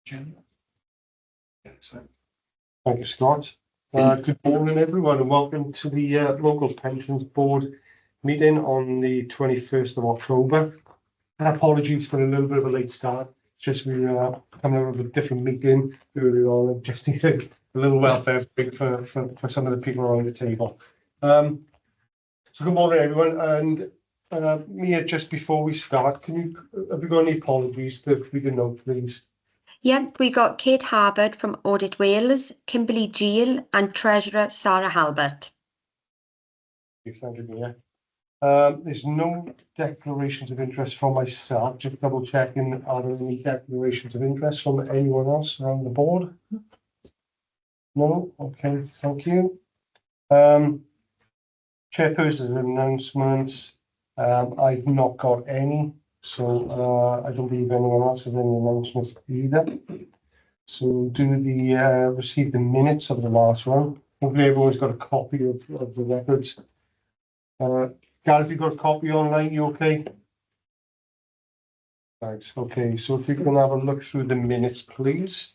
Thank you, Scott. Good morning, everyone, and welcome to the Local Pensions Board meeting on the 21st of October. Apologies for a little bit of a late start. Just we were coming out of a different meeting earlier on and just needed a little welfare break for some of the people around the table. So good morning, everyone. And Mia, just before we start, have you got any apologies that we didn't know, please? Yep, we got Kate Harvard from Audit Wales, Kimberly Gill, and Treasurer Sarah Halbert. Thank you, Mia. There's no declarations of interest from myself. Just double checking, are there any declarations of interest from anyone else around the board? No? Okay, thank you. Chairperson's announcements. I've not got any, so I don't believe anyone else has any announcements either. So do the receive the minutes of the last one. Hopefully everyone's got a copy of the records. Gareth, you got a copy online, you okay? Thanks. Okay, so if we can have a look through the minutes, please.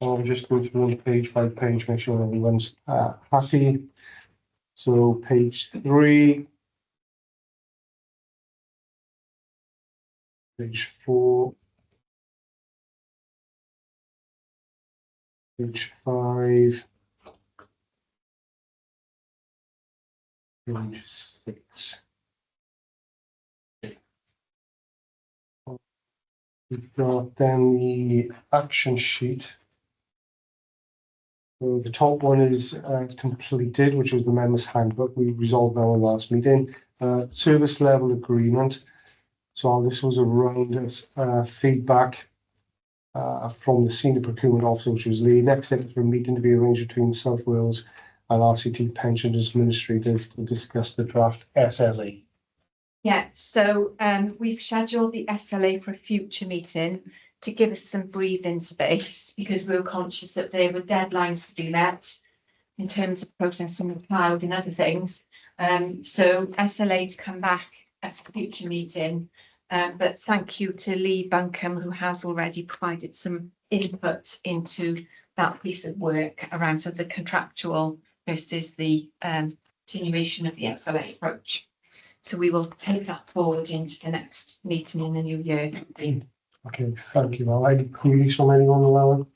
I'll just go through them page by page, make sure everyone's happy. So page 3, page 4, page 5, page 6. We've got then the action sheet. So the top one is completed, which was the members' handbook. We resolved that one last meeting. Service level agreement. So this was around feedback from the senior procurement officer, which was Lee. Next step is for a meeting to be arranged between South Wales and RCT Pensions Administrators to discuss the draft SLA. Yeah, so we've scheduled the SLA for a future meeting to give us some breathing space because we were conscious that there were deadlines to be met in terms of processing the cloud and other things. So SLA to come back at a future meeting. But thank you to Lee Buncombe, who has already provided some input into that piece of work around sort of the contractual versus the continuation of the SLA approach. So we will take that forward into the next meeting in the new year. Okay, thank you. Well, any queries from anyone, Llewellyn?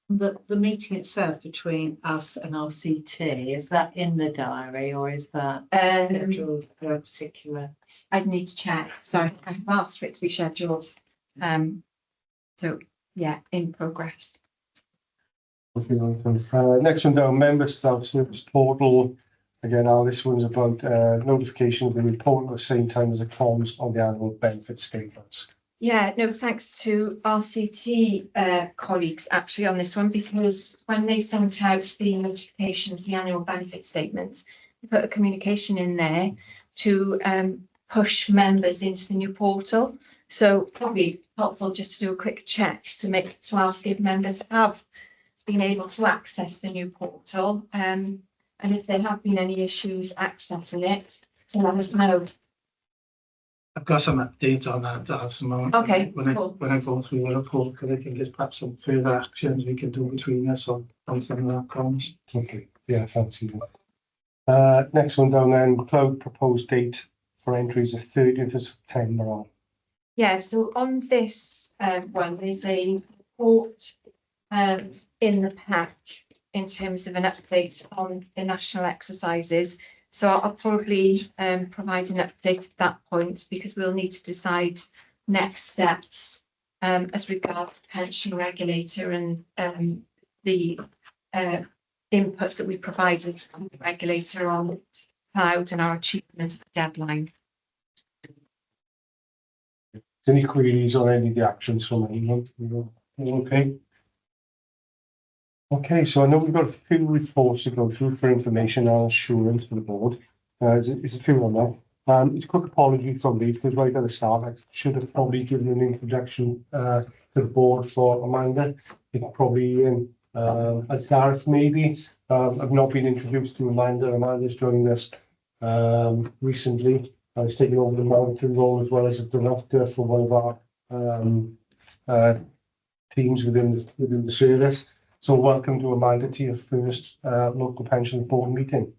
The meeting itself between us and RCT, is that in the diary or is that scheduled for a particular? I'd need to check. So I've asked for it to be scheduled. So yeah, in progress. Okay, next one down, member self-service portal. Again, this one's about notification of the report at the same time as the comms on the annual benefit statements. Yeah, no, thanks to RCT colleagues actually on this one, because when they sent out the notification of the annual benefit statements, they put a communication in there to push members into the new portal. So probably helpful just to do a quick check to ask if members have been able to access the new portal. And if there have been any issues accessing it, to let us know. I've got some update on that at the moment. Okay, when cool. I go through the report, because I think there's perhaps some further actions we can do between us on some of our comms. Okay, yeah, thanks, Ian. Next one down then, cloud proposed date for entries of 30th of September on. Yeah, so on this one, there's a report in the pack in terms of an update on the national exercises. So I'll probably provide an update at that point because we'll need to decide next steps as regards the pension regulator and the input that we provided to the regulator on cloud and our achievement of the deadline. Any queries on any of the actions from anyone? Okay. Okay, so I know we've got a few reports to go through for information and assurance for the board. There's a few on there. It's a quick apology from me because right at the start I should have probably given an introduction to the board for Amanda. It probably as Gareth maybe. I've not been introduced to Amanda. Amanda's joined us recently. I was taking over the monitoring role as well as a director for one of our teams within the service. So welcome to Amanda to your first local pensions board meeting.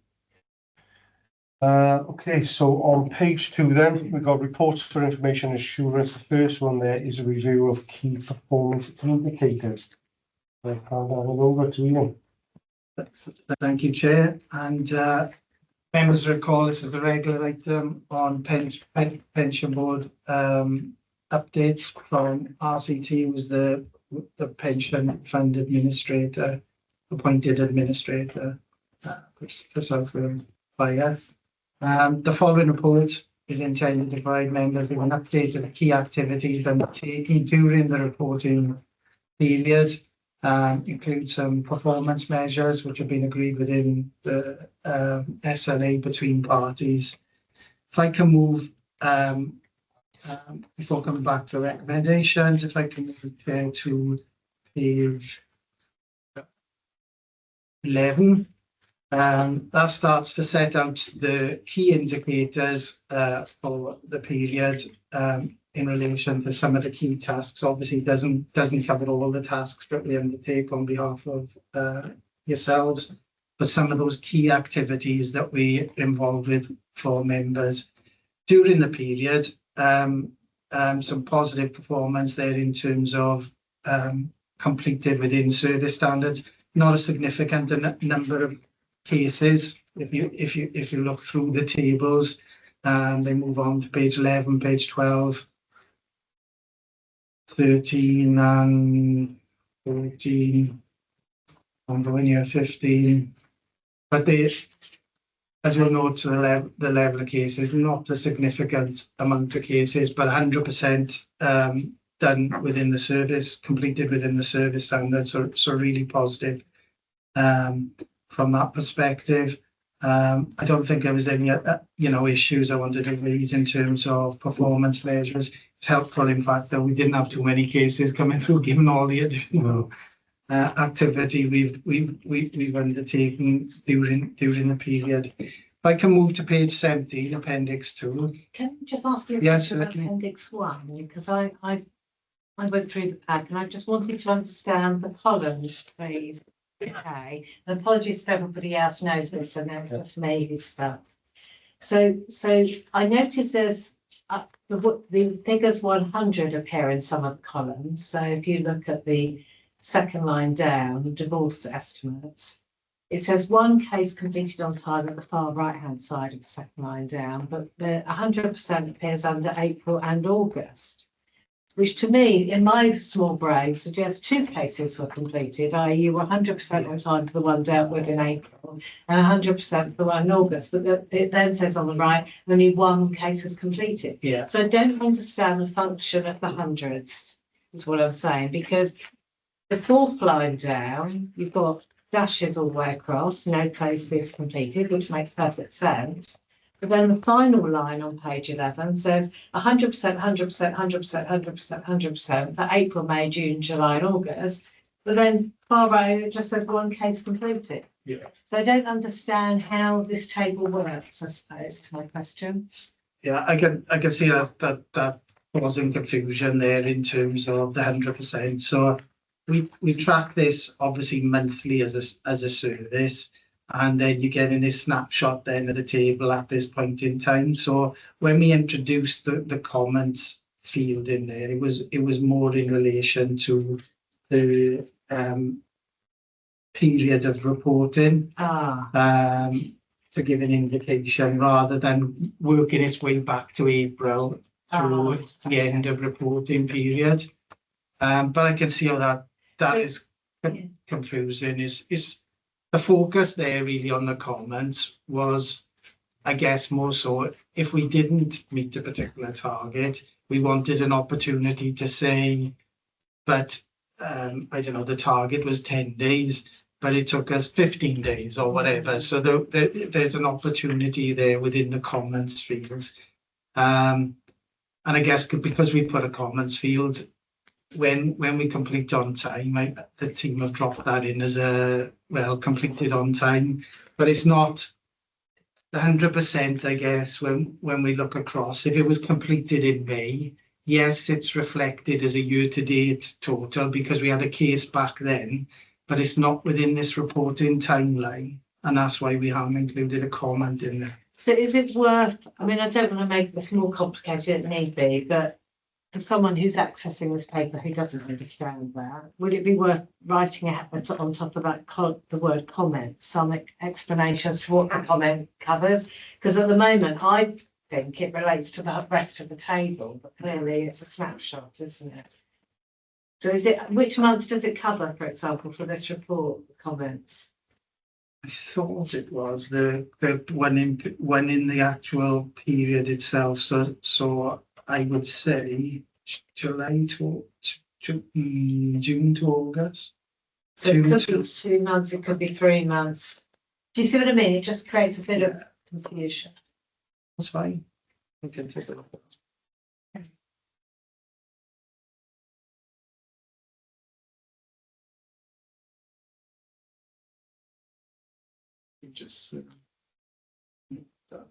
Okay, so on page 2 then, we've got reports for information assurance. The first one there is a review of key performance indicators. I'll hand over to you. Thank you, Chair. And members recall this is a regular item on pension board updates from RCT, who was the pension fund administrator, appointed administrator for South Wales by us. The following report is intended to provide members with an update of the key activities undertaken during the reporting period. Include some performance measures which have been agreed within the SLA between parties. If I can move, before coming back to recommendations, if I can move to page 11. That starts to set out the key indicators for the period in relation to some of the key tasks. Obviously, it doesn't cover all the tasks that we undertake on behalf of yourselves, but some of those key activities that we involved with for members during the period. Some positive performance there in terms of completed within service standards. Not a significant number of cases. If you look through the tables, they move on to page 11, page 12, 13 and 14, I'm going here 15. But they, as you'll note, to the level of cases, not a significant amount of cases, but 100% done within the service, completed within the service standards. So really positive from that perspective. I don't think there was any issues I wanted to raise in terms of performance measures. It's helpful, in fact, that we didn't have too many cases coming through, given all the additional activity we've undertaken during the period. If I can move to page 17, appendix 2. Can I just ask you a Yes, question about certainly. appendix 1? Because I went through the pack and I just wanted to understand the columns, please. Okay, and apologies if everybody else knows this, and that's for me this stuff. So I noticed there's the figures 100 appear in some of the columns. So if you look at the second line down, divorce estimates, it says one case completed on time at the far right hand side of the second line down, but the 100% appears under April and August, which to me, in my small brain, suggests 2 cases were completed, i.e. you were 100% on time for the one dealt with in April and 100% for the one in August. But it then says on the right, only 1 case was completed. Yeah. So I don't understand the function of the hundreds, is what I'm saying, because the 4th line down, you've got dashes all the way across, no cases completed, which makes perfect sense. But then the final line on page 11 says 100%, 100%, 100%, 100%, 100% for April, May, June, July and August. But then far right, it just says 1 case completed. Yeah. So I don't understand how this table works, I suppose, to my question. Yeah, I can see that causing confusion there in terms of the 100%. So we track this obviously monthly as a service. And then you get in this snapshot then of the table at this point in time. So when we introduced the comments field in there, it was more in relation to the period of reporting to give an indication, rather than working its way back to April through the end of reporting period. But I can see how that is confusing. Is the focus there really on the comments was, I guess, more so if we didn't meet a particular target, we wanted an opportunity to say, but I don't know, the target was 10 days, but it took us 15 days or whatever. So there's an opportunity there within the comments field. And I guess because we put a comments field, when we complete on time, the team have dropped that in as completed on time, but it's not 100%, I guess, when we look across. If it was completed in May, yes, it's reflected as a year-to-date total because we had a case back then, but it's not within this reporting timeline, and that's why we haven't included a comment in there. So is it worth, I mean, I don't want to make this more complicated than it need be, but for someone who's accessing this paper who doesn't understand that, would it be worth writing on top of that the word comment, some explanation as to what the comment covers? Because at the moment, I think it relates to the rest of the table, but clearly it's a snapshot, isn't it? So is it, which month does it cover, for example, for this report, the comments? I thought it was the one in the actual period itself. So I would say July to June to August. So it could be 2 months, it could be 3 months. Do you see what I mean? It just creates a bit of confusion. That's fine. We can take a look at it. Just that.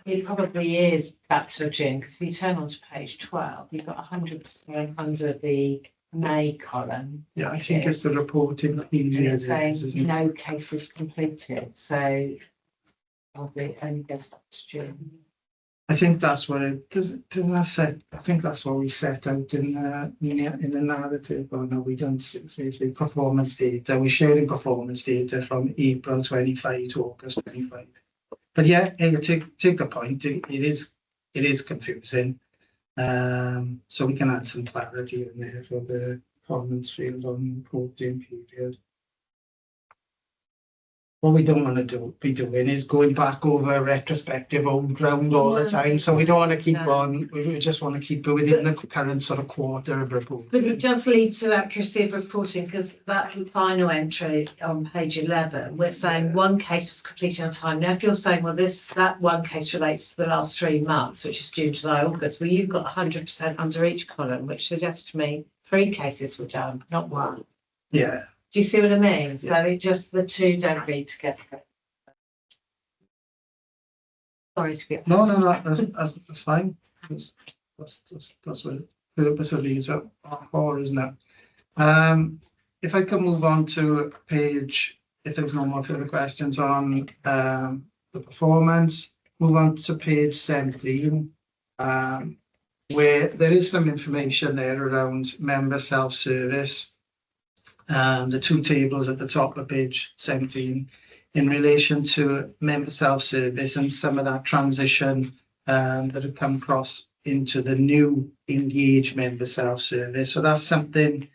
It probably is back to June, because if you turn on to page 12, you've got 100% under the May column. Yeah, I think it's the reporting period. And it's saying isn't it? no cases completed, so probably only goes back to June. I think that's what it doesn't that set. I think that's what we set out in the narrative. Oh no, we don't say performance data. We're sharing performance data from April 25 to August 25. But yeah, take the point. It is confusing. So we can add some clarity in there for the performance field on reporting period. What we don't want to be doing is going back over retrospective old ground all the time. So we don't want to keep on. We just want to keep it within the current sort of quarter of reporting. But it does lead to accuracy of reporting, because that final entry on page 11, we're saying one case was completed on time. Now, if you're saying, well, that one case relates to the last 3 months, which is June, July, August, well, you've got 100% under each column, which suggests to me 3 cases were done, not 1. Yeah. Do you see what I mean? So it just, the two don't read together. Sorry to be. No, that's fine. That's what the purpose of these are for, isn't it? If I could move on to page, if there's no more further questions on the performance, move on to page 17, where there is some information there around member self-service. The 2 tables at the top of page 17 in relation to member self-service and some of that transition that have come across into the new engaged member self-service. So that's something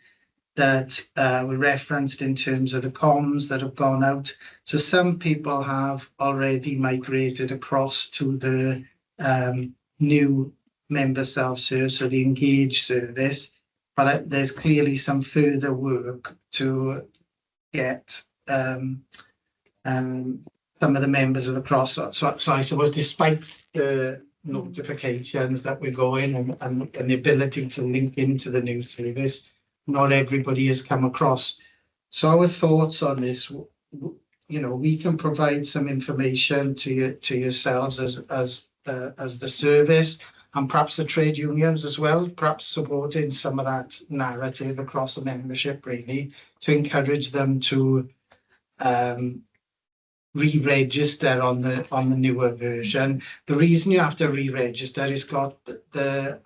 that we referenced in terms of the comms that have gone out. So some people have already migrated across to the new member self-service, so the engaged service. But there's clearly some further work to get some of the members of the cross. So I suppose, despite the notifications that we're going and the ability to link into the new service, not everybody has come across. So our thoughts on this, we can provide some information to yourselves as the service, and perhaps the trade unions as well, perhaps supporting some of that narrative across the membership, really, to encourage them to re-register on the newer version. The reason you have to re-register is got the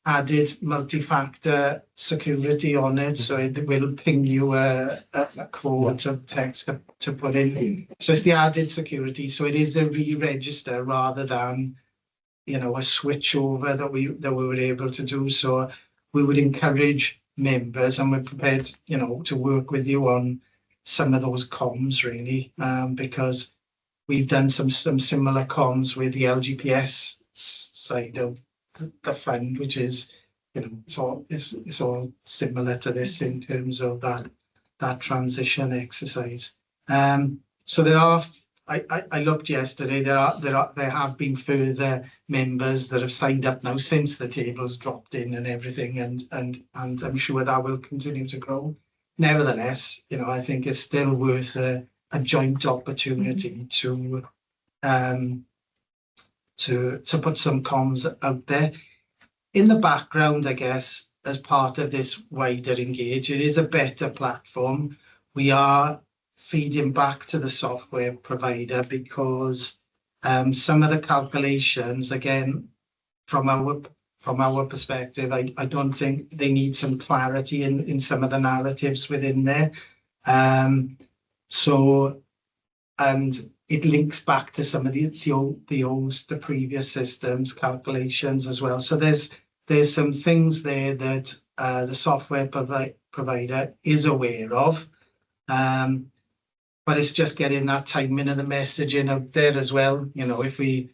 added multi-factor security on it, so it will ping you a code to text to put in. So it's the added security. So it is a re-register rather than a switch over that we were able to do. So we would encourage members, and we're prepared, to work with you on some of those comms, really, because we've done some similar comms with the LGPS side of the fund, which is, it's all similar to this in terms of that transition exercise. So there are. I looked yesterday. There have been further members that have signed up now since the tables dropped in and everything, and I'm sure that will continue to grow. Nevertheless, I think it's still worth a a joint opportunity to put some comms out there. In the background, I guess, as part of this wider engage, it is a better platform. We are feeding back to the software provider because some of the calculations, again, from our perspective, I don't think they need some clarity in some of the narratives within there. And it links back to some of the previous systems calculations as well. So there's some things there that the software provider is aware of. But it's just getting that timing of the messaging out there as well. You know, if we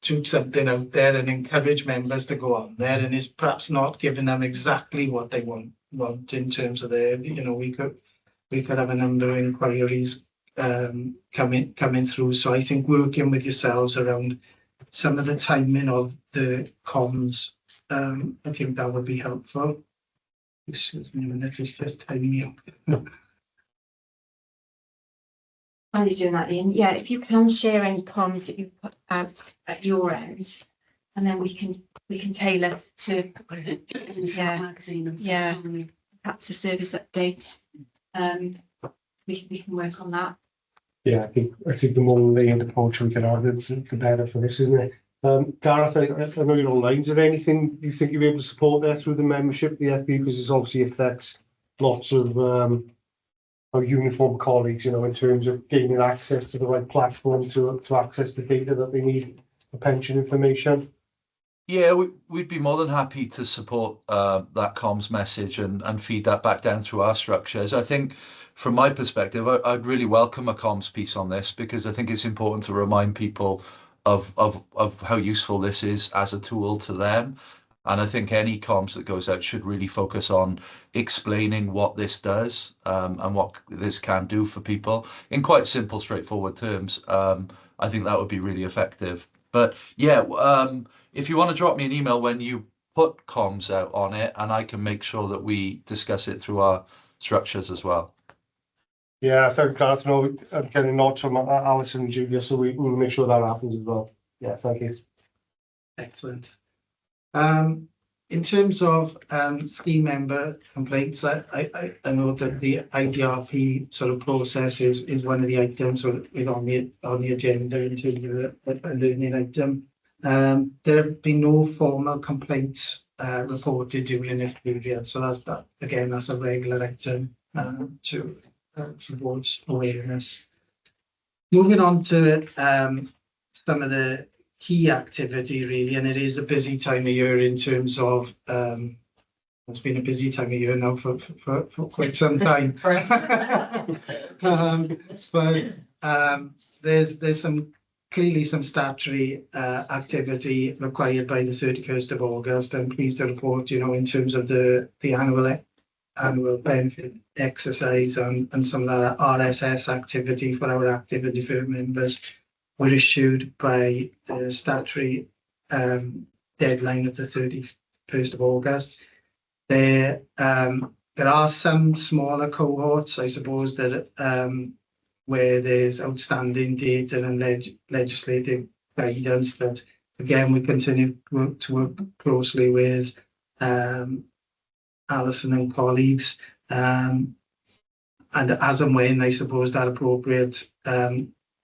shoot something out there and encourage members to go on there, and it's perhaps not giving them exactly what they want in terms of their, you know, we could have a number of inquiries coming through. So I think working with yourselves around some of the timing of the comms, I think that would be helpful. Excuse me a minute, it's just timing me up. While you're doing that, Ian, yeah, if you can share any comms that you put out at your end, and then we can tailor to perhaps a service update. We can work on that. Yeah, I think the more layered approach we can have, the better for this, isn't it? Gareth, I know you're online. Is there anything you think you'll be able to support there through the membership of the FB? Because this obviously affects lots of our uniform colleagues, you know, in terms of gaining access to the right platform to access the data that they need for pension information. Yeah, we'd be more than happy to support that comms message and feed that back down through our structures. I think from my perspective, I'd really welcome a comms piece on this, because I think it's important to remind people of how useful this is as a tool to them. And I think any comms that goes out should really focus on explaining what this does and what this can do for people in quite simple, straightforward terms. I think that would be really effective. But yeah, if you want to drop me an email when you put comms out on it, and I can make sure that we discuss it through our structures as well. Yeah, I think Gareth, no, I'm getting nods from Alison and Julia, so we'll make sure that happens as well. Yeah, thank you. Excellent. In terms of scheme member complaints, I know that the IDRP sort of process is one of the items on the agenda in terms of a learning item. There have been no formal complaints reported during this period, so that's a regular item for board's awareness. Moving on to some of the key activity really, and it is a busy time of year in terms of it's been a busy time of year now for quite some time. There's clearly some statutory activity required by the 31st of August. I'm pleased to report, you know, in terms of the annual benefit exercise and some of that RSS activity for our active and deferred members were issued by the statutory deadline of the 31st of August. There are some smaller cohorts, I suppose, that where there's outstanding data and legislative guidance that, again, we continue to work closely with Alison and colleagues. And as and when, I suppose, that appropriate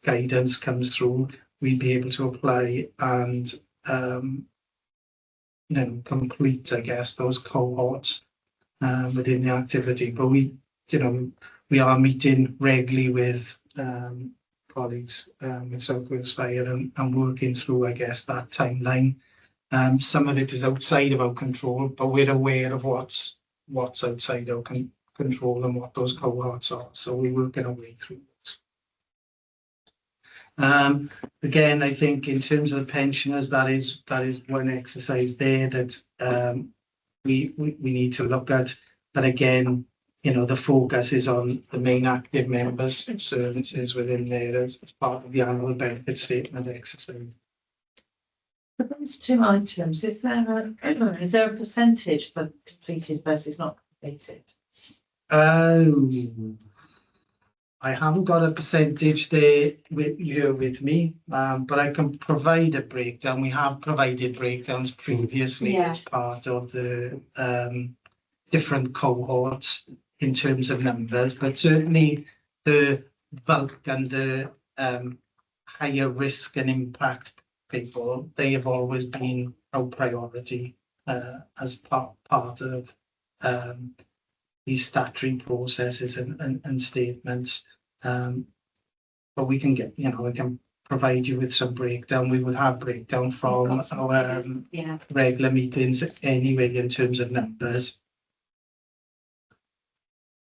guidance comes through, we'd be able to apply and complete, I guess, those cohorts within the activity. But we are meeting regularly with colleagues with South Wales Fire and working through, I guess, that timeline. Some of it is outside of our control, but we're aware of what's outside our control and what those cohorts are. So we're working our way through those. Again, I think in terms of the pensioners, that is one exercise there that we need to look at. But again, the focus is on the main active members and services within there as part of the annual benefit statement exercise. For those two items, is there a percentage for completed versus not completed? I haven't got a percentage there with me, but I can provide a breakdown. We have provided breakdowns previously Yeah. as part of the different cohorts in terms of numbers, but certainly the bulk and the higher risk and impact people, they have always been our priority as part of these statutory processes and statements. But we can get, we can provide you with some breakdown. We will have breakdown from Got some our figures, yeah. regular meetings anyway in terms of numbers.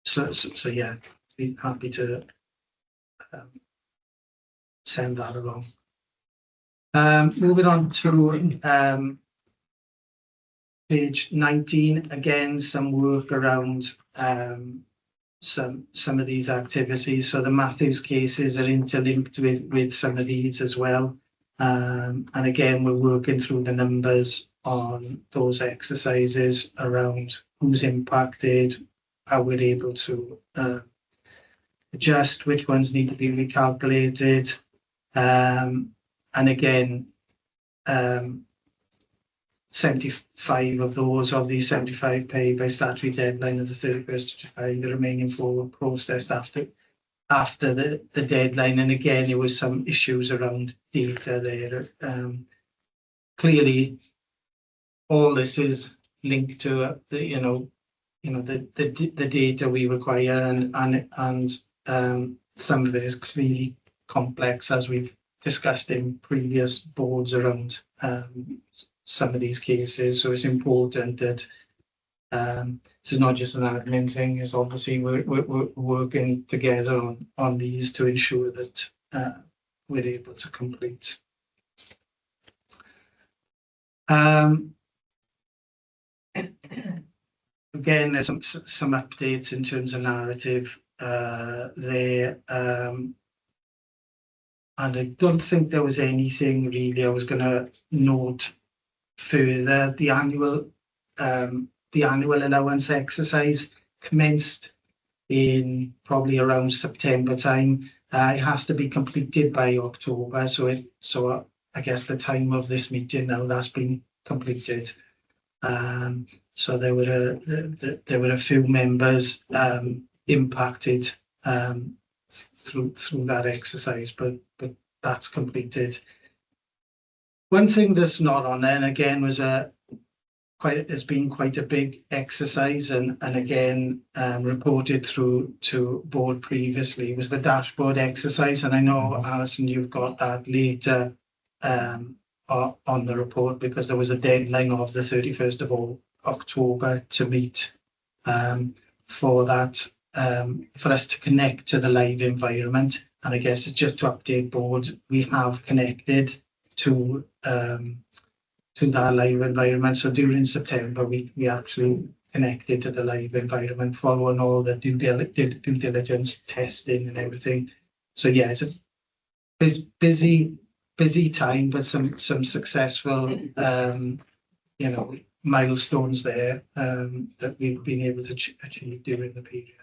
So yeah, be happy to send that along. Moving on to page 19, again, some work around some of these activities. So the Matthews cases are interlinked with some of these as well. And again, we're working through the numbers on those exercises around who's impacted, how we're able to adjust, which ones need to be recalculated. And again, 75 of these 75 paid by statutory deadline of the 31st of July, the remaining 4 were processed after the deadline. And again, there was some issues around data there. Clearly, all this is linked to the data we require, and some of it is clearly complex, as we've discussed in previous boards around some of these cases. So it's important that it's not just an admin thing. It's obviously we're working together on these to ensure that we're able to complete. Again, there's some updates in terms of narrative there. And I don't think there was anything really I was going to note further. The annual allowance exercise commenced in probably around September time. It has to be completed by October, so I guess the time of this meeting now, that's been completed. So there were a few members impacted through that exercise, but that's completed. One thing that's not on there, and again, has been quite a big exercise, and again reported through to board previously, was the dashboard exercise. And I know, Alison, you've got that later on the report, because there was a deadline of the 31st of October to meet for that, for us to connect to the live environment. And I guess it's just to update board, we have connected to that live environment. So during September, we actually connected to the live environment, following all the due diligence testing and everything. So yeah, it's busy time, but some successful milestones there that we've been able to achieve during the period.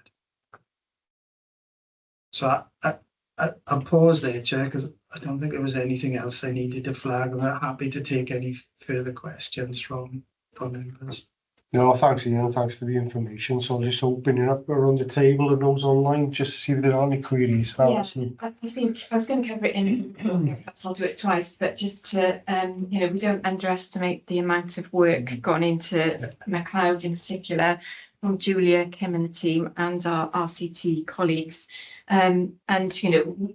So I'll pause there, Chair, because I don't think there was anything else I needed to flag. I'm happy to take any further questions from members. No, thanks, Ian. Thanks for the information. So just opening up around the table and those online, just to see if there are any queries. Yeah, I think I was going to cover it in, perhaps I'll do it twice, but just to, we don't underestimate the amount of work gone into McLeod in particular, from Julia, Kim and the team, and our RCT colleagues. And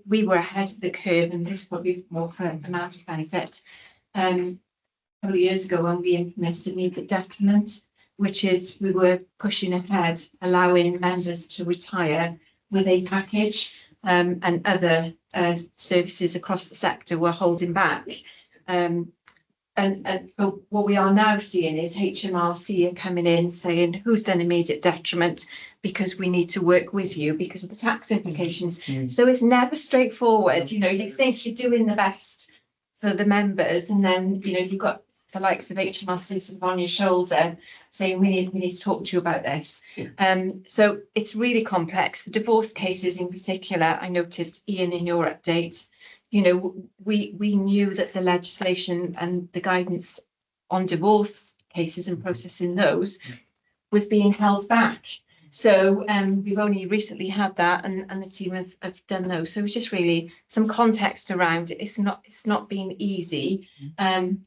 we were ahead of the curve, and this is probably more for Amal's benefit. A couple of years ago, when we implemented immediate detriment, which is we were pushing ahead, allowing members to retire with a package, and other services across the sector were holding back. But what we are now seeing is HMRC are coming in saying, who's done immediate detriment, because we need to work with you because of the tax implications. So it's never straightforward. You think you're doing the best for the members, and then you've got the likes of HMRC sort of on your shoulder saying, we need to talk to you about this. So it's really complex. The divorce cases in particular, I noted, Ian, in your update, you know, we knew that the legislation and the guidance on divorce cases and processing those was being held back. So we've only recently had that, and the team have done those. So it's just really some context around it. It's not been easy. And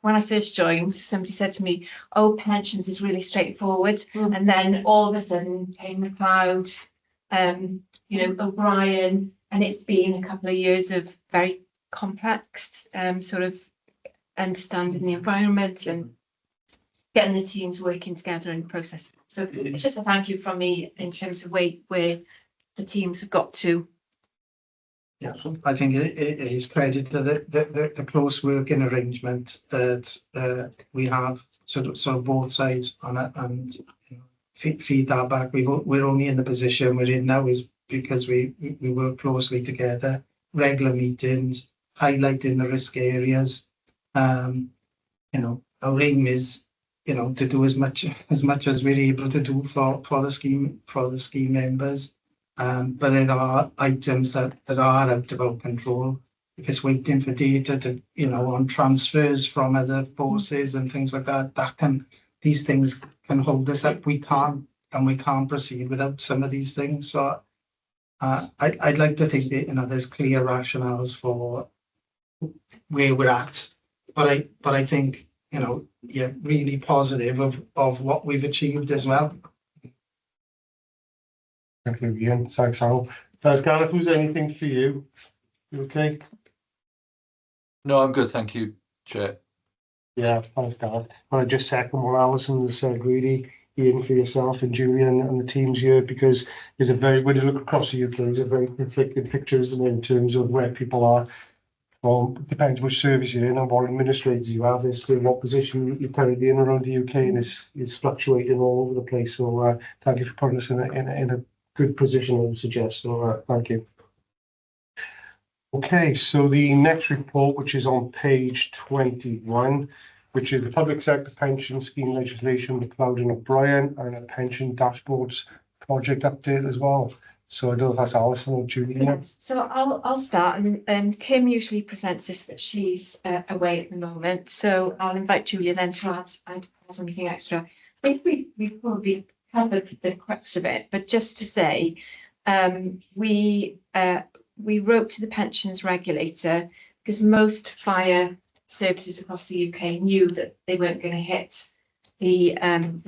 when I first joined, somebody said to me, "Oh, pensions is really straightforward." And then all of a sudden came McLeod, you know, O'Brien, and it's been a couple of years of very complex sort of understanding the environment and getting the teams working together in the process. So it's just a thank you from me in terms of where the teams have got to. Yeah, I think it is credit to the close working arrangement that we have sort of both sides on it, and you know, feed that back. We're only in the position we're in now is because we work closely together, regular meetings, highlighting the risk areas. You know, our aim is, you know, to do as much as we're able to do for the scheme members. But there are items that are out of our control. If it's waiting for data to, you know, on transfers from other forces and things like that, these things can hold us up. We can't proceed without some of these things. So I'd like to think that, you know, there's clear rationales for where we're at, but I think, you know, yeah, really positive of what we've achieved as well. Thank you, Ian. Thanks, Al. Gareth, was anything for you? You okay? No, I'm good, thank you, Chair. Yeah, thanks, Gareth. And I just second what Alison has said, really, Ian, for yourself and Julian and the teams here, because there's when you look across the UK, there's a very conflicted picture, isn't it, in terms of where people are. It depends which service you're in and what administrators you have as to what position you're currently in around the UK, and it's fluctuating all over the place. So thank you for putting us in a good position, I would suggest. So thank you. Okay, so the next report, which is on page 21, which is the Public Sector Pension Scheme Legislation, McLeod and O'Brien, and a pension dashboards project update as well. So I don't know if that's Alison or Julie. Yes, so I'll start, and Kim usually presents this, but she's away at the moment. So I'll invite Julia then to add something extra. I think we've probably covered the crux of it, but just to say, we wrote to the pensions regulator because most fire services across the UK knew that they weren't going to hit the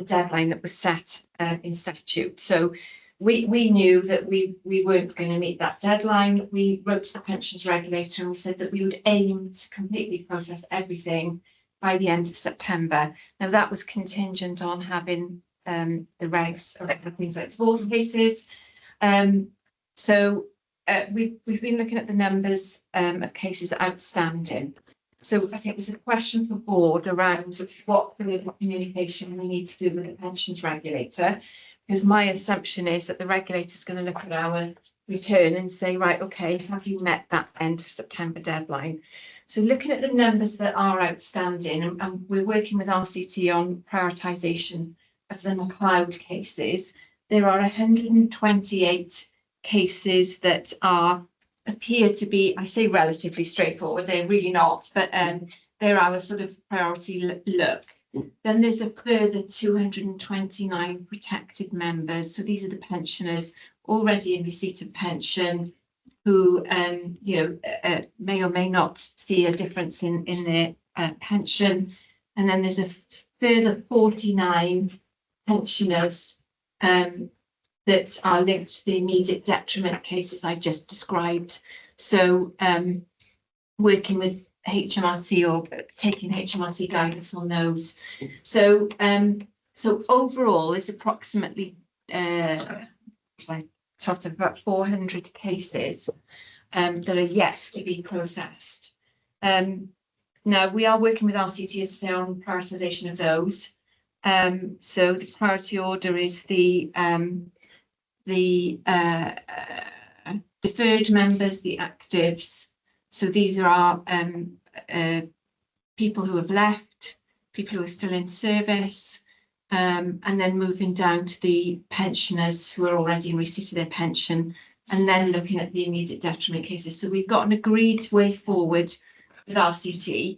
deadline that was set in statute. So we knew that we weren't going to meet that deadline. We wrote to the pensions regulator and we said that we would aim to completely process everything by the end of September. Now that was contingent on having the regs of things like divorce cases. So we've been looking at the numbers of cases outstanding. So I think there's a question for board around what communication we need to do with the pensions regulator, because my assumption is that the regulator is going to look at our return and say, right, okay, have you met that end of September deadline? So looking at the numbers that are outstanding, and we're working with RCT on prioritisation of the McLeod cases, there are 128 cases that appear to be, I say relatively straightforward, they're really not, but they're our sort of priority look. Then there's a further 229 protected members. So these are the pensioners already in receipt of pension who, you know, may or may not see a difference in their pension. And then there's a further 49 pensioners that are linked to the immediate detriment cases I just described. So working with HMRC or taking HMRC guidance on those. So so overall is approximately sort of about 400 cases that are yet to be processed. Now we are working with RCT on prioritisation of those. So the priority order is the deferred members, the actives. So these are our people who have left, people who are still in service, and then moving down to the pensioners who are already in receipt of their pension, and then looking at the immediate detriment cases. So we've got an agreed way forward with RCT.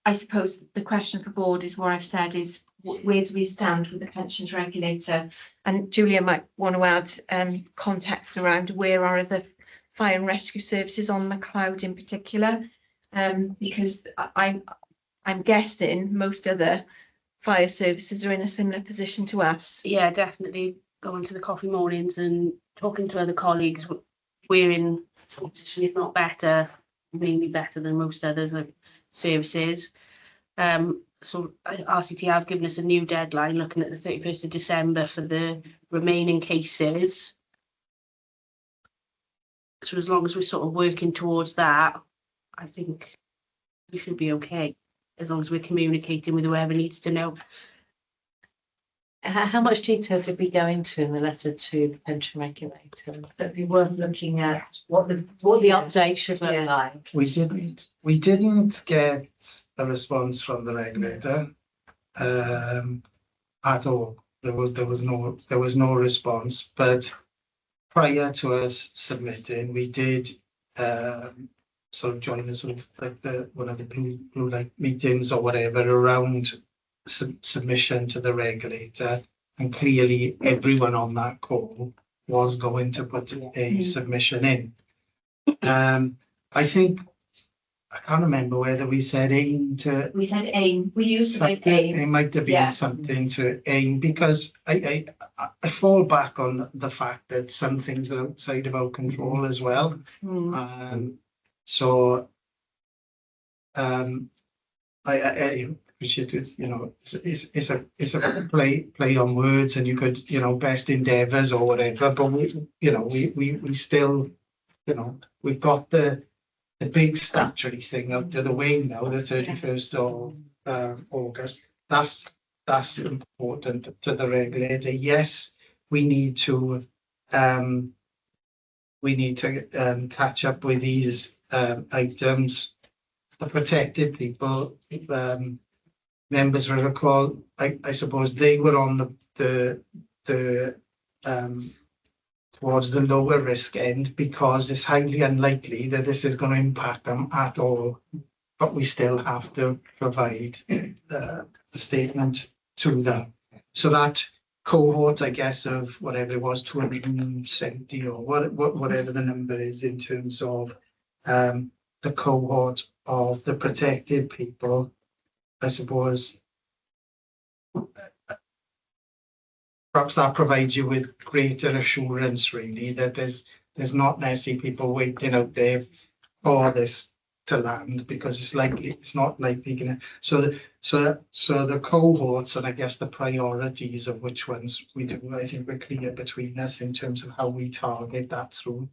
I suppose the question for board is what I've said is, where do we stand with the pensions regulator? And Julia might want to add context around where are the fire and rescue services on McLeod in particular, because I'm guessing most other fire services are in a similar position to us. Yeah, definitely going to the coffee mornings and talking to other colleagues. We're in a position, if not better, maybe better than most others services. So RCT have given us a new deadline, looking at the 31st of December for the remaining cases. So as long as we're sort of working towards that, I think we should be okay, as long as we're communicating with whoever needs to know. How much detail did we go into in the letter to the pension regulators, that we weren't looking at what the update should look like? We didn't get a response from the regulator at all. There was no response, but prior to us submitting, we did sort of join the sort of like one of the blue light meetings or whatever around submission to the regulator, and clearly everyone on that call was going to put a submission in. I think, I can't remember whether we said aim to. We said aim. We used the word something. aim. It might have been something to aim, because I fall back on the fact that some things are outside of our control as well. So I appreciate it, you know, it's a play on words, and you could, you know, best endeavours or whatever, but we still, you know, we've got the big statutory thing out of the way now, the 31st of August. That's important to the regulator. Yes, we need to catch up with these items. The protected people, members will recall, I suppose they were on the towards the lower risk end, because it's highly unlikely that this is going to impact them at all, but we still have to provide the statement to them. So that cohort, I guess, of whatever it was, 270 or whatever the number is, in terms of the cohort of the protected people, I suppose perhaps that provides you with greater assurance, really, that there's not necessarily people waiting out there for this to land, because it's not likely gonna. So the cohorts, and I guess the priorities of which ones we do, I think we're clear between us in terms of how we target that through.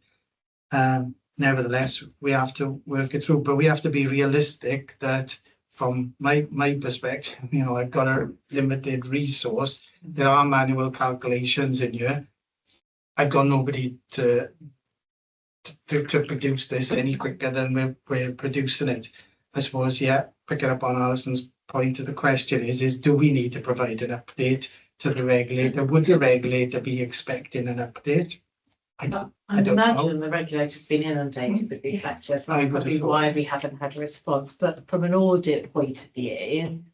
Nevertheless, we have to work it through, but we have to be realistic that from my perspective, you know, I've got a limited resource. There are manual calculations in here. I've got nobody to produce this any quicker than we're producing it. I suppose, yeah, picking up on Alison's point of the question is do we need to provide an update to the regulator? Would the regulator be expecting an update? I don't imagine know. the regulator's been inundated with these letters. I would Probably have thought. why we haven't had a response. But from an audit point of view,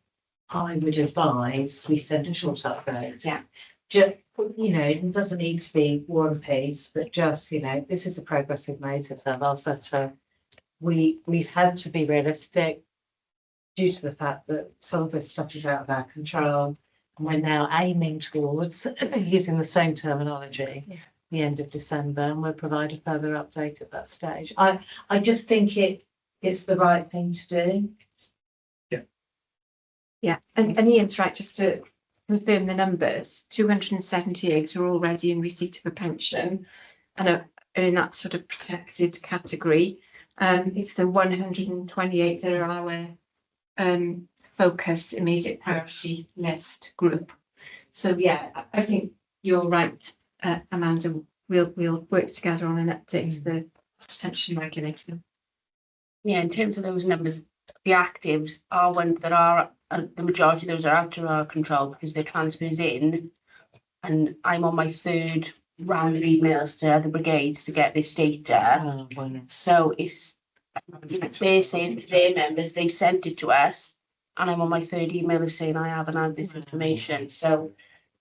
I would advise we send a short update. Yeah. Just, you know, it doesn't need to be one piece, but just, you know, this is the progress we've made since our last letter. We've had to be realistic due to the fact that some of this stuff is out of our control, and we're now aiming towards using the same terminology. Yeah. The end of December, and we'll provide a further update at that stage. I just think it's the right thing to do. Yeah, and Ian's right, just to confirm the numbers, 278 are already in receipt of a pension and are in that sort of protected category. It's the 128 that are our focus immediate priority list group. So yeah, I think you're right, Amanda. We'll work together on an update to the pension regulator. Yeah, in terms of those numbers, the actives are ones that are, the majority of those are out of our control because they're transfers in. And I'm on my 3rd round of emails to other brigades to get this data. Oh, well, So they're saying to their members, they've sent it to us. And I'm on my 3rd email of saying I haven't had this information. So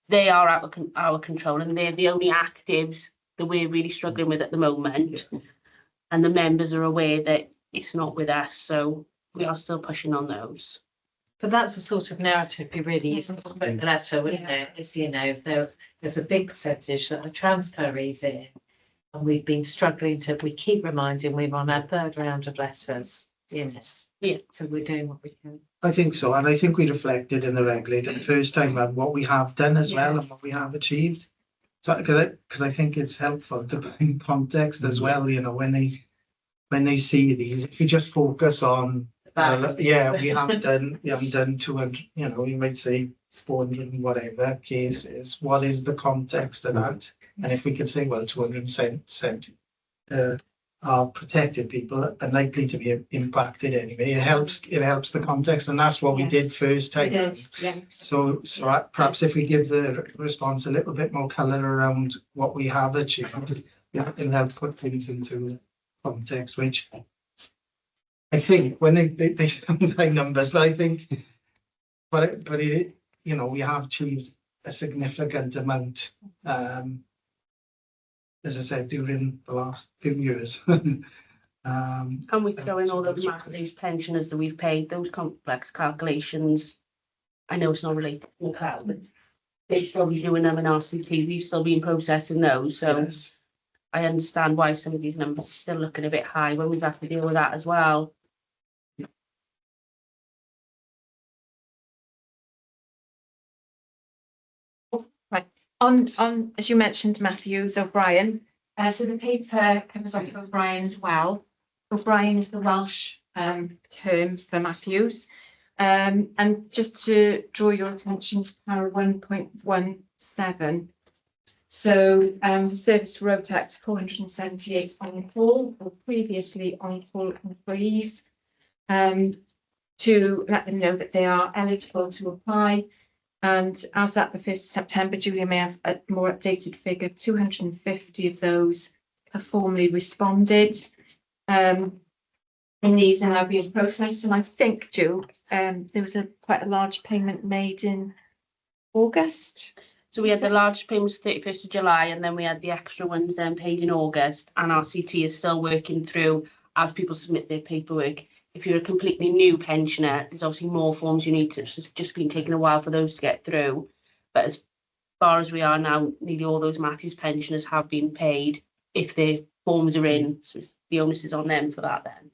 they are out of our control, and they're the only actives that we're really struggling with at the moment. And the members are aware that it's not with us, so we are still pushing on those. but that's the sort of narrative you really use in the letter, wouldn't it? It's, you know, there's a big percentage that are transferees in. And we've been struggling we keep reminding we're on our 3rd round of letters, you know. Yeah. So we're doing what we can. I think so, and I think we reflected in the regulator the first time around what we have done as well and Yes. what we have achieved. So, because I think it's helpful to put in context as well, you know, when they see these, if you just focus on, yeah, we haven't done 200, you know, you might say 400 and whatever cases, what is the context of that? And if we could say, well, 270 are protected people are likely to be impacted anyway, it helps the context, and that's what we did first time. Yeah. So perhaps if we give the response a little bit more colour around what we have achieved, it'll help put things into context, which I think when they sound high numbers, but I think, but it, you know, we have achieved a significant amount, as I said, during the last few years. And we throw in all those massive pensioners that we've paid, those complex calculations. I know it's not related to the cloud, but they've still been doing them in RCT. We've still been processing those. So Yes. I understand why some of these numbers are still looking a bit high when we've had to deal with that as well. On, as you mentioned, Matthews, O'Brien. So the paper covers off O'Brien as well. O'Brien is the Welsh term for Matthews. And just to draw your attention to para 1.17. So the service wrote out to 478 on call, or previously on call employees, to let them know that they are eligible to apply. And as at the 1st of September, Julia may have a more updated figure, 250 of those have formally responded. And these are now being processed. And I think, Ju, there was quite a large payment made in August. So we had the large payments 31st of July, and then we had the extra ones then paid in August, and RCT is still working through as people submit their paperwork. If you're a completely new pensioner, there's obviously more forms you need to, it's just been taking a while for those to get through. But as far as we are now, nearly all those Matthews pensioners have been paid if their forms are in, so the onus is on them for that then.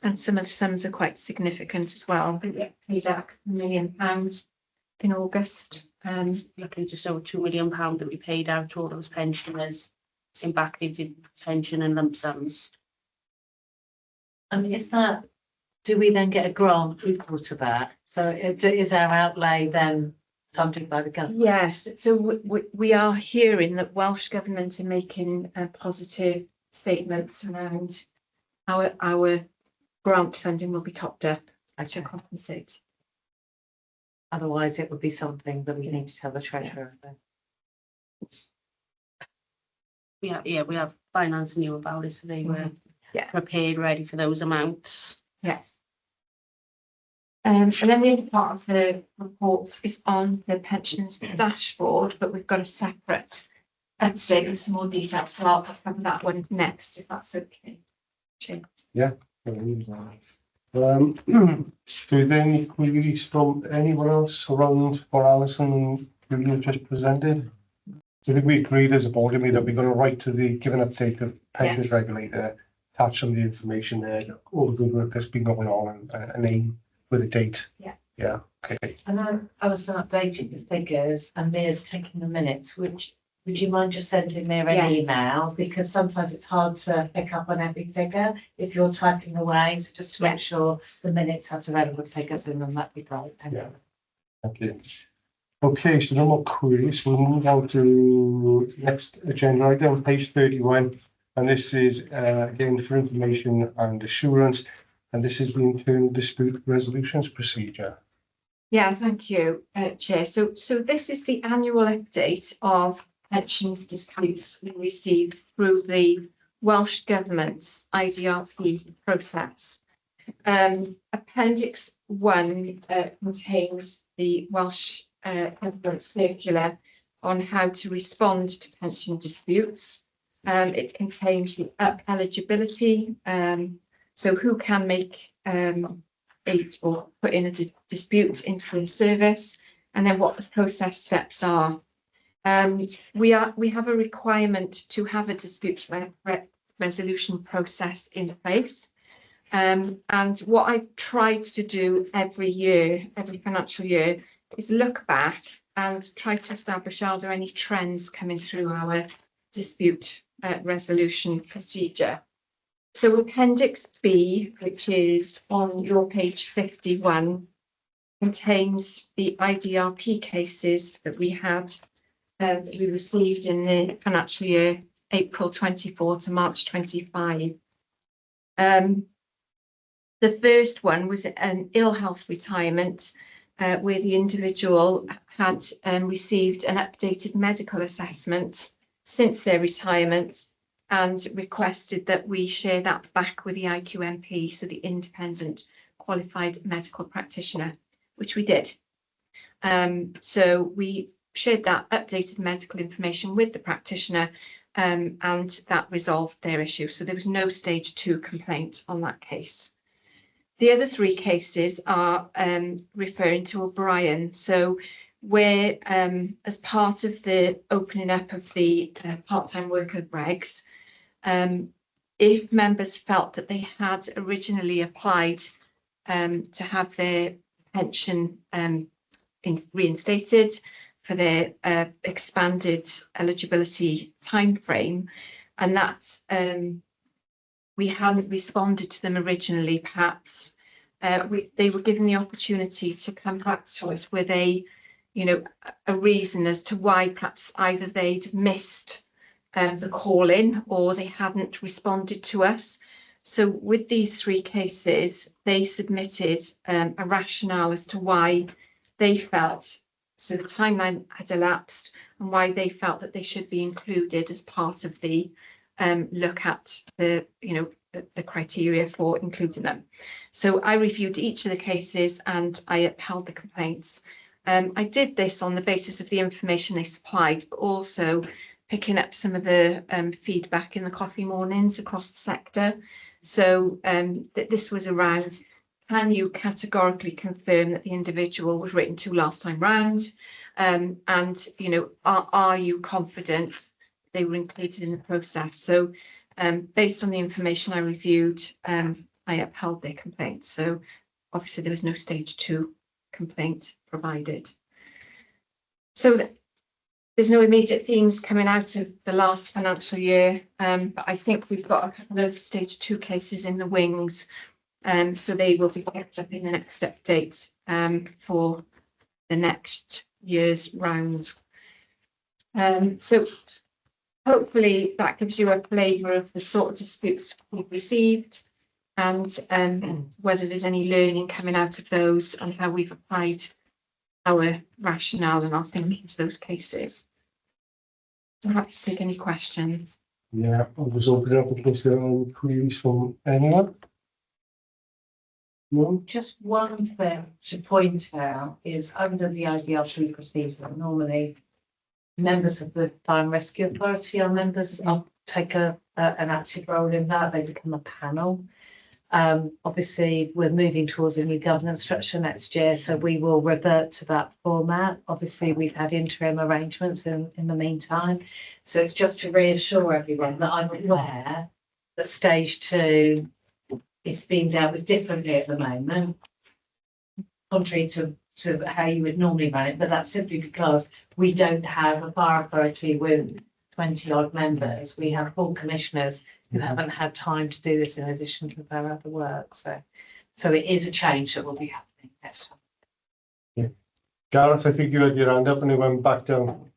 And some of the sums are quite significant as well. Paid back £1 million in August. Luckily, just over £2 million that we paid out to all those pensioners in backdated pension and lump sums. And do we then get a grant equal to that? So is our outlay then funded by the government? Yes, so we are hearing that Welsh Government are making positive statements around our grant funding will be topped up to compensate. Otherwise, it would be something that we need to tell the treasurer about. We have finance knew about it, so they were Yeah. prepared, ready for those amounts. Yes. And then the other part of the report is on the pensions dashboard, but we've got a separate update with some more details, so I'll cover that one next, if that's okay. Do there any queries from anyone else around what Alison and Julia just presented? I think we agreed as a board that we're going to write to give an update of pensions regulator, attach some of the information there, all the good work that's been going on, and a name with a date. Yeah, okay. And then Alison updated the figures and Mia's taking the minutes, would you mind just sending me an Yes. email? Because sometimes it's hard to pick up on every figure if you're typing away, so just to make sure the minutes have the relevant figures in them, that'd be great. Thank you. Thank you. Okay, so no more queries. We'll move on to next agenda item, page 31. And this is again for information and assurance. and this is the internal dispute resolutions procedure. Yeah, thank you, Chair. So this is the annual update of pensions disputes we received through the Welsh Government's IDRP process. Appendix 1 contains the Welsh Government circular on how to respond to pension disputes. It contains the eligibility, so who can make or put in a dispute into the service, and then what the process steps are. We have a requirement to have a dispute resolution process in place. And what I've tried to do every year, every financial year, is look back and try to establish, are there any trends coming through our dispute resolution procedure. So Appendix B, which is on your page 51, contains the IDRP cases that we had, that we received in the financial year, April 24 to March 25. The first one was an ill health retirement, where the individual had received an updated medical assessment since their retirement and requested that we share that back with the IQMP, so the independent qualified medical practitioner, which we did. So we shared that updated medical information with the practitioner, and that resolved their issue. So there was no stage 2 complaint on that case. The other 3 cases are referring to O'Brien. So where, as part of the opening up of the part-time worker regs, if members felt that they had originally applied to have their pension reinstated for their expanded eligibility timeframe, and that we hadn't responded to them originally, perhaps they were given the opportunity to come back to us with a reason as to why perhaps either they'd missed the call in or they hadn't responded to us. So with these 3 cases, they submitted a rationale as to why they felt, so the timeline had elapsed, and why they felt that they should be included as part of the look at the criteria for including them. So I reviewed each of the cases and I upheld the complaints. I did this on the basis of the information they supplied, but also picking up some of the feedback in the coffee mornings across the sector. So this was around, can you categorically confirm that the individual was written to last time round? And are you confident they were included in the process? So based on the information I reviewed, I upheld their complaints. So obviously there was no stage 2 complaint provided. So there's no immediate themes coming out of the last financial year, but I think we've got a couple of stage 2 cases in the wings, so they will be picked up in the next update for the next year's round. So hopefully that gives you a flavour of the sort of disputes we've received, and whether there's any learning coming out of those and how we've applied our rationale and our thinking to those cases. So I'm happy to take any questions. Yeah, I'll just open it up in case there are any queries from anyone. No? Just one thing to point out is under the IDRP procedure, normally members of the Fire and Rescue Authority are members. I'll take an active role in that. They become a panel. Obviously, we're moving towards a new governance structure next year, so we will revert to that format. Obviously, we've had interim arrangements in the meantime. So it's just to reassure everyone that I'm aware that stage 2 is being dealt with differently at the moment, contrary to how you would normally run it, but that's simply because we don't have a fire authority with 20 odd members. We have full commissioners who haven't had time to do this in addition to their other work. So it is a change that will be happening next time. Yeah. Gareth, I think you had your hand up and it went back down.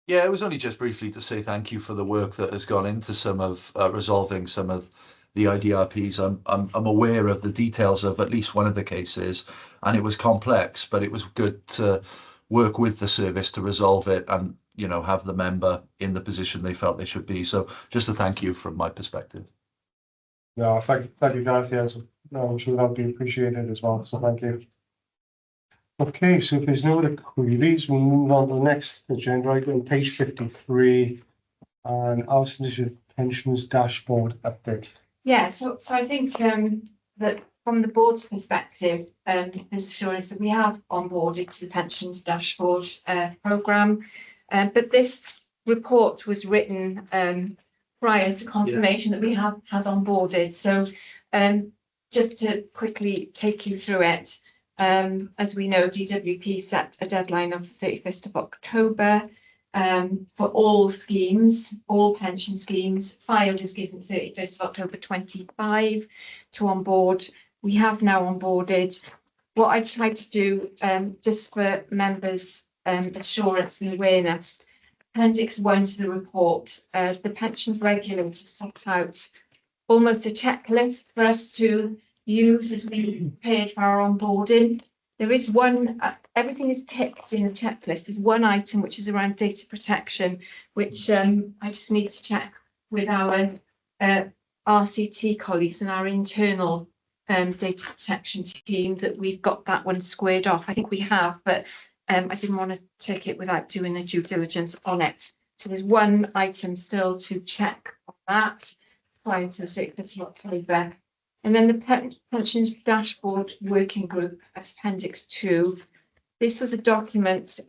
Yeah, it was only just briefly to say thank you for the work that has gone into some of resolving some of the IDRPs. I'm aware of the details of at least one of the cases, and it was complex, but it was good to work with the service to resolve it and, you know, have the member in the position they felt they should be. So just a thank you from my perspective. No, thank you, Gareth. Yeah, so, no, I'm sure that'll be appreciated as well. So thank you. Okay, so if there's no other queries, we'll move on to the next agenda item, page 53, and Alison's pensions dashboard update. Yeah, so I think that from the board's perspective, there's assurance that we have onboarded to the pensions dashboard programme, but this report was written prior to confirmation that we had onboarded. So just to quickly take you through it, as we know, DWP set a deadline of the 31st of October for all schemes, all pension schemes. Filed is given 31st of October 25 to onboard. We have now onboarded. What I tried to do, just for members' assurance and awareness, Appendix 1 to the report, the pensions regulator set out almost a checklist for us to use as we prepared for our onboarding. There is one, everything is ticked in the checklist. There's one item which is around data protection, which I just need to check with our RCT colleagues and our internal data protection team that we've got that one squared off. I think we have, but I didn't want to take it without doing the due diligence on it. So there's one item still to check on that prior to the 6th of October. And then the pensions dashboard working group as Appendix 2. This was a document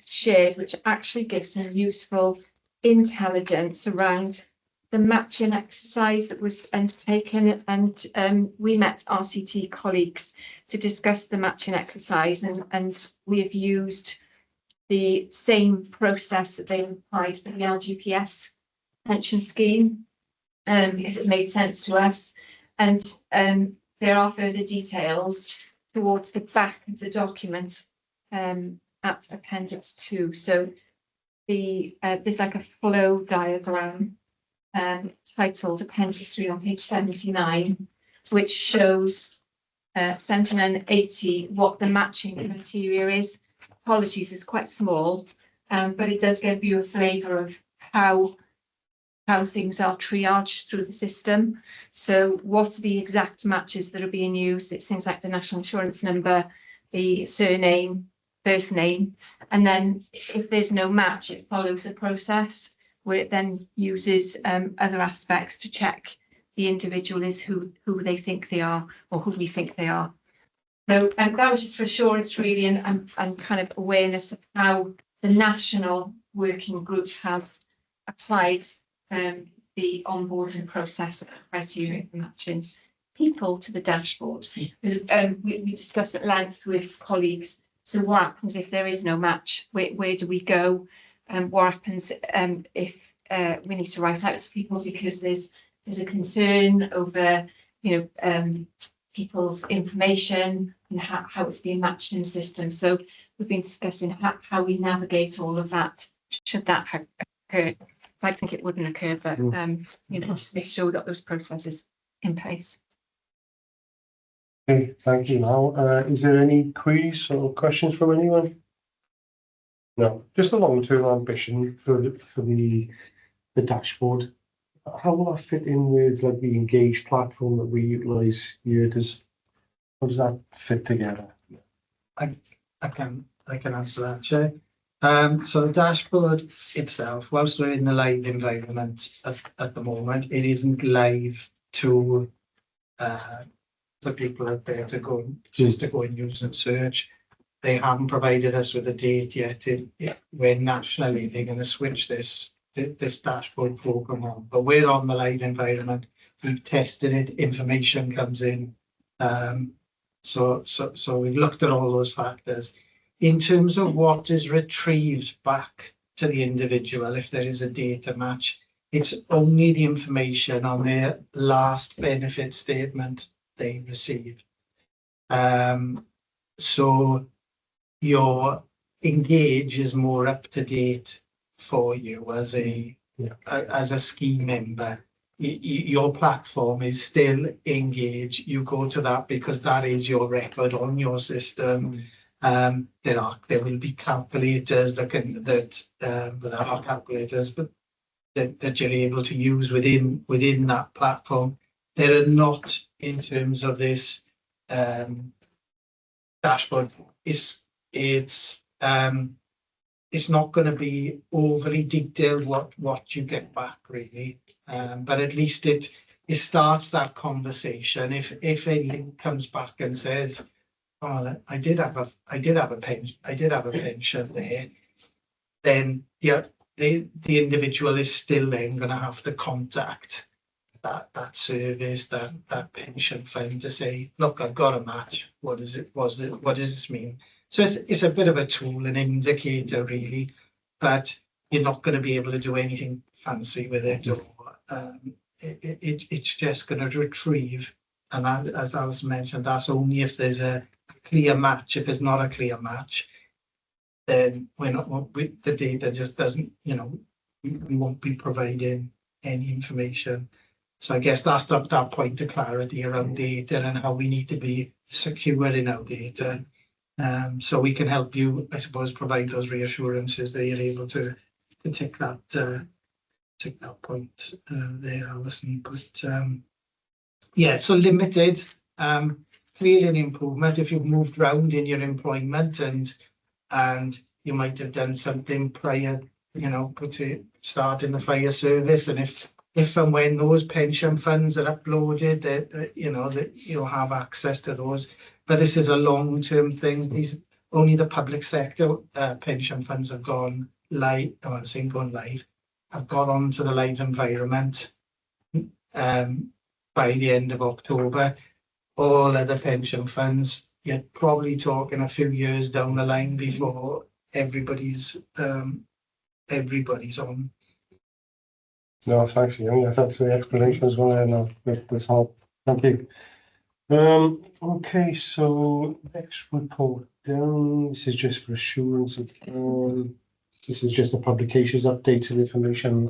shared which actually gives some useful intelligence around the matching exercise that was undertaken, and we met RCT colleagues to discuss the matching exercise, and we have used the same process that they applied for the LGPS pension scheme because it made sense to us. And there are further details towards the back of the document at Appendix 2. So there's like a flow diagram titled Appendix 3 on page 79, which shows 79 and 80 what the matching criteria is. Apologies, it's quite small, but it does give you a flavour of how things are triaged through the system. So what are the exact matches that are being used? It's things like the national insurance number, the surname, first name, and then if there's no match, it follows a process where it then uses other aspects to check the individual is who they think they are, or who we think they are. So that was just for assurance really, and kind of awareness of how the national working group has applied the onboarding process criteria for matching people to the dashboard. Because we discussed at length with colleagues, so what happens if there is no match? Where do we go? And what happens if we need to write out to people because there's a concern over, you know, people's information and how it's being matched in the system. So we've been discussing how we navigate all of that should that occur. I think it wouldn't occur, but you know, just make sure we've got those processes in place. Okay, thank you. Now, is there any queries or questions from anyone? No, just a long-term ambition for the dashboard. How will that fit in with like the Engage platform that we utilise here? How does that fit together? I can answer that, Chair. So the dashboard itself, whilst we're in the live environment at the moment, it isn't live to people out there to go and use and search. They haven't provided us with a date yet when nationally they're going to switch this dashboard program on. But we're on the live environment. We've tested it. Information comes in. So we've looked at all those factors. In terms of what is retrieved back to the individual, if there is a data match, it's only the information on their last benefit statement they received. So your Engage is more up to date for you as a scheme member. your platform is still Engage. You go to that because that is your record on your system. There will be calculators there are calculators, but that you're able to use within that platform. There are not, in terms of this dashboard, it's not going to be overly detailed what you get back, really, but at least it starts that conversation. If a link comes back and says, "Oh, I did have a pension there," then yeah, the individual is still then going to have to contact that service, that pension fund, to say, "Look, I've got a match. What does this mean?" So it's a bit of a tool, an indicator, really, but you're not going to be able to do anything fancy with it, or it's just going to retrieve. And that, as Alice mentioned, that's only if there's a clear match. If there's not a clear match, then the data just doesn't, we won't be providing any information. So I guess that's that point of clarity around data and how we need to be secure in our data. So we can help you, I suppose, provide those reassurances that you're able to tick that point there, Alison. But yeah, so limited, clearly an improvement. If you've moved around in your employment and you might have done something prior, start in the fire service, and if and when those pension funds are uploaded, that you'll have access to those. But this is a long-term thing. Only the public sector pension funds have gone live. I'm saying gone live. Have got onto the live environment by the end of October. All other pension funds, you're probably talking a few years down the line before everybody's on. No, thanks, Ian. Yeah, thanks for the explanation as well. No, that's help. Thank you. Okay, so next report down. This is just for assurance. This is just the publications updates and information.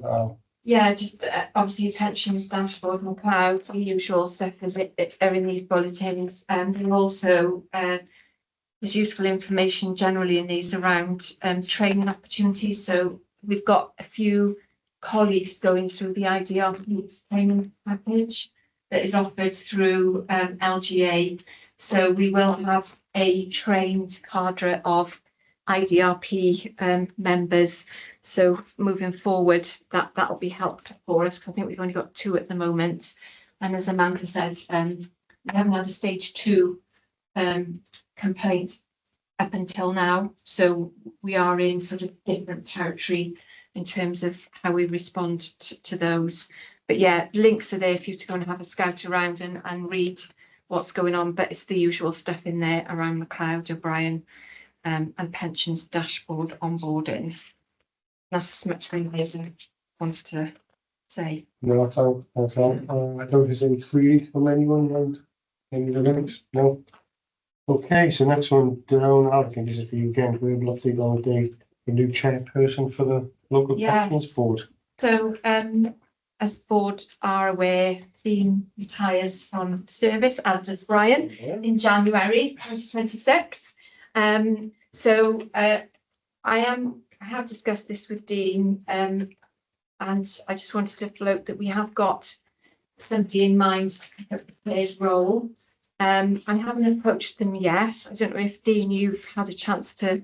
Yeah, just obviously pensions dashboard and cloud, the usual stuff are in these bulletins, and also there's useful information generally in these around training opportunities. So we've got a few colleagues going through the IDRP training package that is offered through LGA. So we will have a trained cadre of IDRP members. So moving forward, that will be helpful for us, because I think we've only got 2 at the moment. And as Amanda said, we haven't had a stage 2 complaint up until now. So we are in sort of different territory in terms of how we respond to those. But yeah, links are there for you to go and have a scout around and read what's going on. But it's the usual stuff in there around McLeod, O'Brien, and pensions dashboard onboarding. That's as much as I wanted to say. No, thanks. I don't know if there's any query from anyone around any of the links. No. Okay, so next one down. I think this is for you again. We'll update on the new chairperson for the local pensions board. So as board are aware, Dean retires from service, as does Brian, in January 2026. So I have discussed this with Dean, and I just wanted to float that we have got somebody in mind to pick up his role. I haven't approached them yet. I don't know if, Dean, you've had a chance to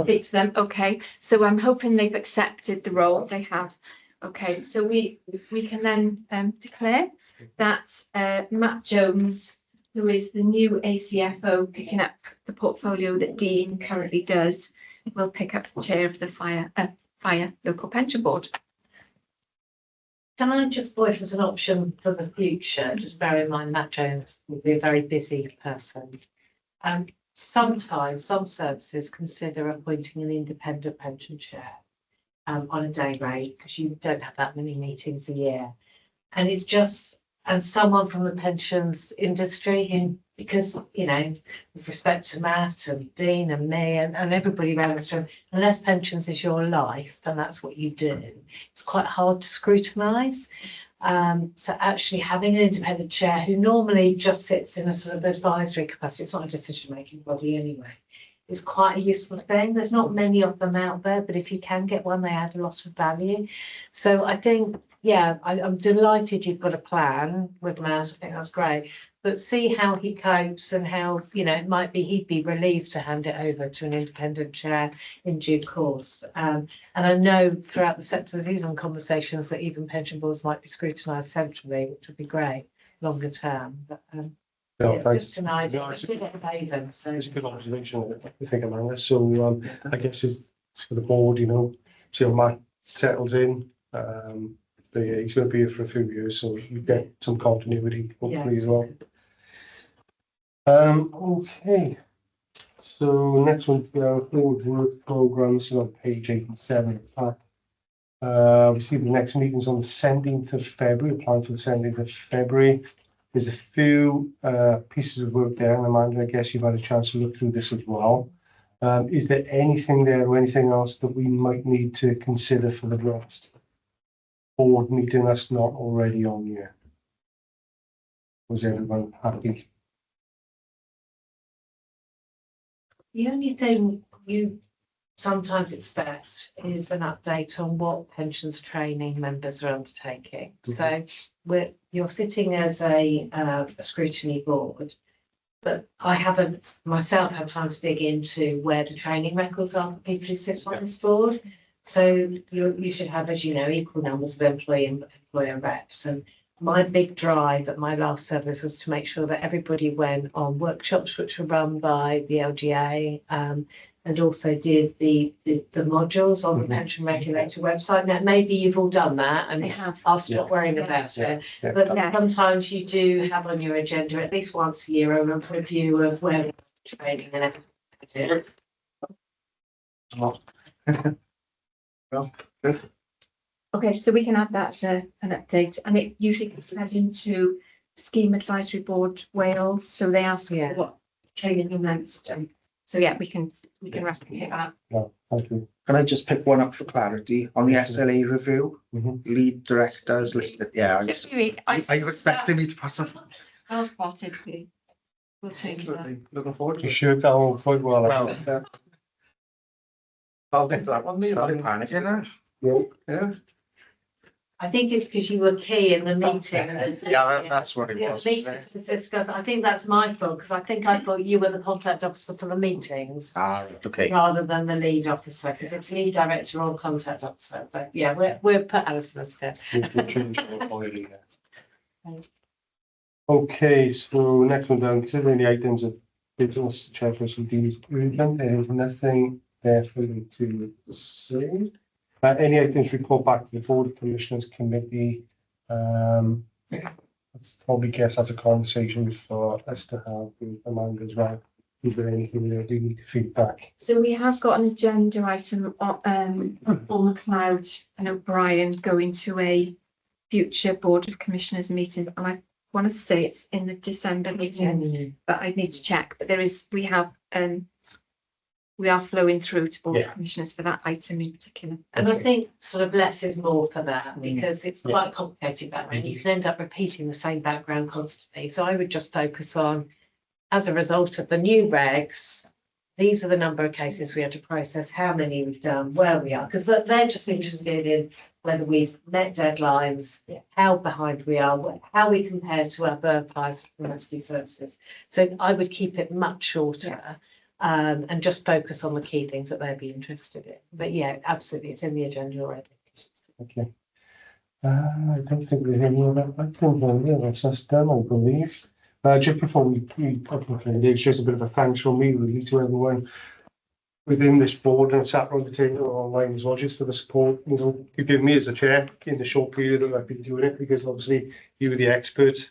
speak to them. Okay, so I'm hoping they've accepted the role. They have. Okay, so we can then declare that Matt Jones, who is the new ACFO picking up the portfolio that Dean currently does, will pick up the chair of the fire local pension board. Can I just voice as an option for the future? Just bear in mind Matt Jones will be a very busy person. Sometimes some services consider appointing an independent pension chair on a day rate, because you don't have that many meetings a year. And it's just, as someone from the pensions industry, who, because, with respect to Matt and Dean and me and everybody around this room, unless pensions is your life and that's what you do, it's quite hard to scrutinise. So actually having an independent chair who normally just sits in a sort of advisory capacity, it's not a decision-making body anyway, is quite a useful thing. There's not many of them out there, but if you can get one, they add a lot of value. So I think, yeah, I'm delighted you've got a plan with Matt. I think that's great. But see how he copes and how, you know, it might be he'd be relieved to hand it over to an independent chair in due course. And I know throughout the sector, there's even conversations that even pension boards might be scrutinised centrally, which would be great longer term. But No, yeah, thanks. just tonight, No, I it's did it at Avon, so. a good observation, I think, Amanda. So I guess it's for the board, you know, see how Matt settles in. But yeah, he's going to be here for a few years, so you get some continuity hopefully Yes. as well. Okay. So next one, forward work programs on page 87. We see the next meeting's on the 17th of February, applying for the 17th of February. There's a few pieces of work there, and Amanda, I guess you've had a chance to look through this as well. Is there anything there or anything else that we might need to consider for the next board meeting that's not already on here? Was everyone happy? The only thing you sometimes expect is an update on what pensions training members are undertaking. So you're sitting as a scrutiny board, but I haven't myself had time to dig into where the training records are for people who sit on this board. So you should have, as you know, equal numbers of employee and employer reps. And my big drive at my last service was to make sure that everybody went on workshops which were run by the LGA, and also did the modules on the pension regulator website. Now maybe you've all done that, and They have. I'll stop worrying about it. Yeah. But Yeah. sometimes you do have on your agenda at least once a year a review of where we're training and everything. Well, good. Okay, so we can add that as an update, and it usually gets fed into Scheme Advisory Board Wales, so they ask Yeah. what training and events done. So yeah, we can replicate that. No, thank you. Can I just pick one up for clarity on the SLA review? Mhm. Lead directors listed, yeah. Are you expecting me to pass on? Well spotted, we'll change that. Looking forward to You it. shoot that one quite well. Well, I'll get that one, started panicking now. Yeah, I think it's because you were key in the meeting. that's what it Yeah, was. meeting to discuss. I think that's my fault, because I think I thought you were the contact officer for the meetings Right, okay. rather than the lead officer, because it's lead director or contact officer. But yeah, we're put Alison instead. We'll change it for you, yeah. Okay, so next one down, considering the items of business chairperson deems urgent, there is nothing there for you to say. Any items report back to the Board of Commissioners Committee. Let's probably guess that's a conversation for us to have with Amanda as well. Is there anything there do you need feedback? So we have got an agenda item on McLeod and O'Brien going to a future Board of Commissioners meeting, and I want to say it's in the December meeting, but I need to check. But we are flowing through to Board of Commissioners for that item in particular. And I think sort of less is more for that, because it's quite a complicated background. You can end up repeating the same background constantly. So I would just focus on, as a result of the new regs, these are the number of cases we had to process, how many we've done, where we are, because they're just interested in whether we've met deadlines, how behind we are, how we compare to other highest capacity services. So I would keep it much shorter. And just focus on the key things that they'd be interested in. But yeah, absolutely, it's in the agenda already. Okay. I don't think we have any other items on there. That's us done, I believe. Just before we it's just a bit of a thanks from me really to everyone within this board and sat around the table online as well, just for the support, you know, you give me as a chair in the short period that I've been doing it, because obviously you were the experts.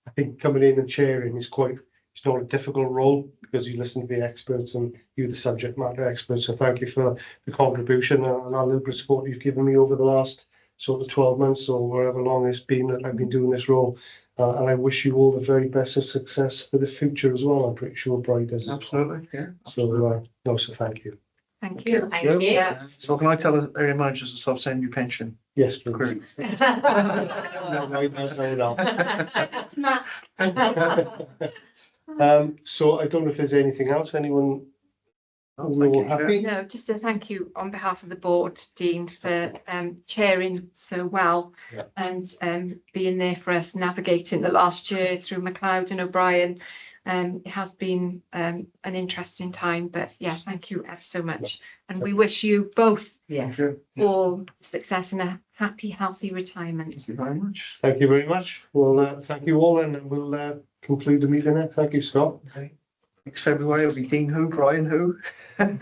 I think coming in and chairing is it's not a difficult role, because you listen to the experts and you're the subject matter experts. So thank you for the contribution and our liberal support you've given me over the last sort of 12 months or wherever long it's been that I've been doing this role. And I wish you all the very best of success for the future as well. I'm pretty sure Bride does. Absolutely, yeah. So, so thank you. Thank you. Thank you. Yeah. So can I tell the area managers to stop sending you pension Yes, please. queries? No. That's Matt. So I don't know if there's anything else, anyone? We're all happy? No, just a thank you on behalf of the board, Dean, for chairing so well Yeah. and being there for us, navigating the last year through McLeod and O'Brien. It has been an interesting time, but yeah, thank you ever so much. And we wish you both Yeah. all success and a happy, healthy retirement. Thank you very much. Thank you very much. Well, thank you all, and we'll conclude the meeting there. Thank you, Scott. Okay. Next February will be Dean who, Brian who? Nice